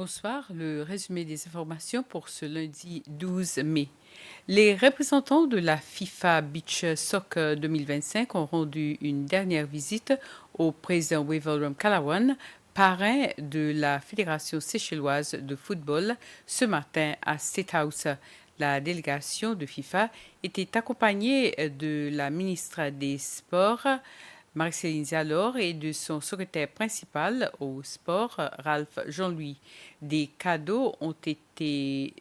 Bonsoir, le résumé des informations pour ce lundi 12 mai. Les représentants de la FIFA Beach Soccer 2025 ont rendu une dernière visite au président Wiverum Calawan, parrain de la Fédération séchelloise de football, ce matin à State House. La délégation de FIFA était accompagnée de la ministre des Sports, Marceline Zalor, et de son secrétaire principal au sport, Ralph Jean-Louis. Des cadeaux ont été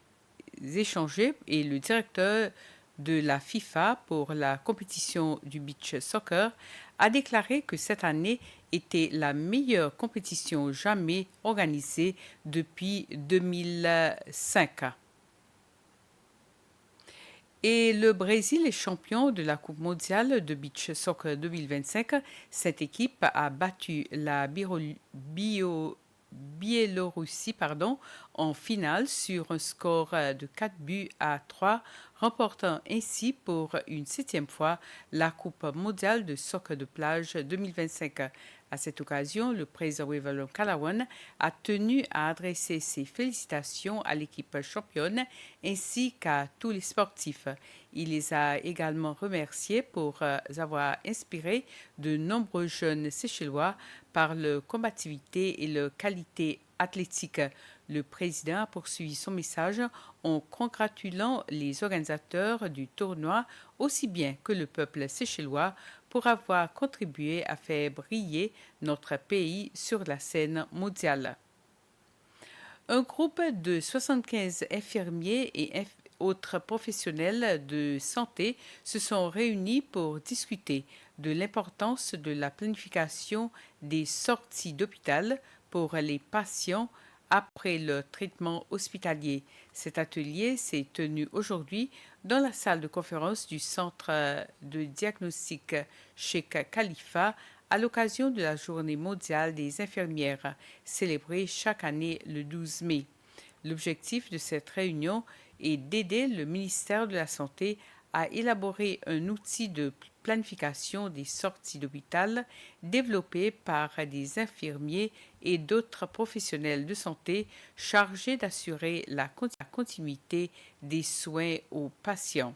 échangés et le directeur de la FIFA pour la compétition du beach soccer a déclaré que cette année était la meilleure compétition jamais organisée depuis 2005. Et le Brésil est champion de la Coupe mondiale de beach soccer 2025. Cette équipe a battu la Biélorussie en finale sur un score de 4-3, remportant ainsi pour une 7e fois la Coupe mondiale de soccer de plage 2025. À cette occasion, le président Wiverum Calawan a tenu à adresser ses félicitations à l'équipe championne ainsi qu'à tous les sportifs. Il les a également remerciés pour avoir inspiré de nombreux jeunes Séchellois par leur combativité et leur qualité athlétique. Le président a poursuivi son message en congratulant les organisateurs du tournoi aussi bien que le peuple séchellois pour avoir contribué à faire briller notre pays sur la scène mondiale. Un groupe de 75 infirmiers et autres professionnels de santé se sont réunis pour discuter de l'importance de la planification des sorties d'hôpital pour les patients après le traitement hospitalier. Cet atelier s'est tenu aujourd'hui dans la salle de conférence du centre de diagnostic Sheikh Khalifa à l'occasion de la Journée mondiale des infirmières, célébrée chaque année le 12 mai. L'objectif de cette réunion est d'aider le ministère de la Santé à élaborer un outil de planification des sorties d'hôpital développé par des infirmiers et d'autres professionnels de santé chargés d'assurer la continuité des soins aux patients.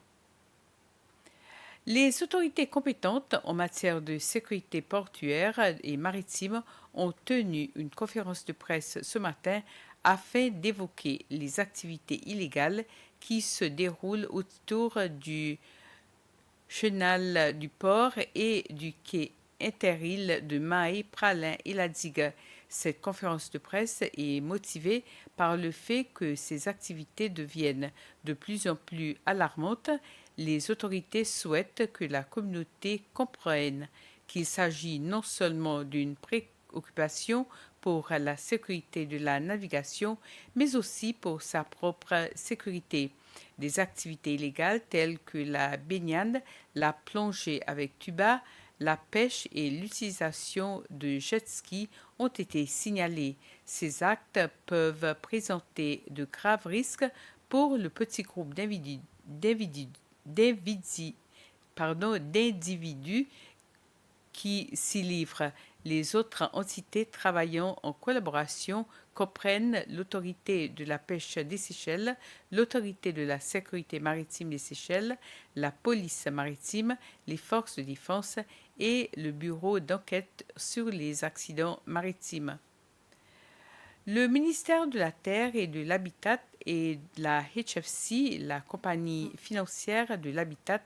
Les autorités compétentes en matière de sécurité portuaire et maritime ont tenu une conférence de presse ce matin afin d'évoquer les activités illégales qui se déroulent autour du chenal du port et du quai interilles de Mahé, Pralin et la digue. Cette conférence de presse est motivée par le fait que ces activités deviennent de plus en plus alarmantes. Les autorités souhaitent que la communauté comprenne qu'il s'agit non seulement d'une préoccupation pour la sécurité de la navigation, mais aussi pour sa propre sécurité. Des activités illégales telles que la baignade, la plongée avec tuba, la pêche et l'utilisation de jet ski ont été signalés. Ces actes peuvent présenter de graves risques pour le petit groupe d'individus qui s'y livrent. Les autres entités travaillant en collaboration comprennent l'autorité de la pêche des Seychelles, l'autorité de la sécurité maritime des Seychelles, la police maritime, les forces de défense et le bureau d'enquête sur les accidents maritimes. Le ministère de la Terre et de l'Habitat et la HFC, la compagnie financière de l'habitat,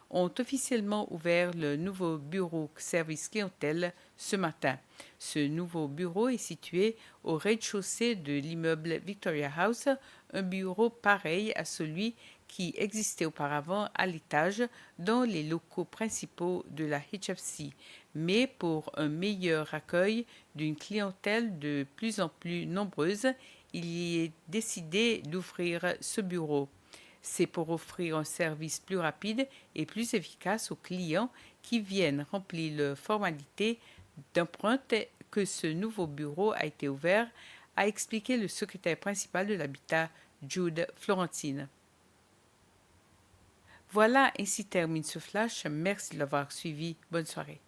ont officiellement ouvert le nouveau bureau service clientèle ce matin. Ce nouveau bureau est situé au rez-de-chaussée de l'immeuble Victoria House, un bureau pareil à celui qui existait auparavant à l'étage dans les locaux principaux de la HFC, mais pour un meilleur accueil d'une clientèle de plus en plus nombreuse, il y est décidé d'ouvrir ce bureau. C'est pour offrir un service plus rapide et plus efficace aux clients qui viennent remplir leurs formalités d'empreinte que ce nouveau bureau a été ouvert, a expliqué le secrétaire principal de l'habitat, Jude Florentine. Voilà, ainsi termine ce flash. Merci de l'avoir suivi. Bonne soirée.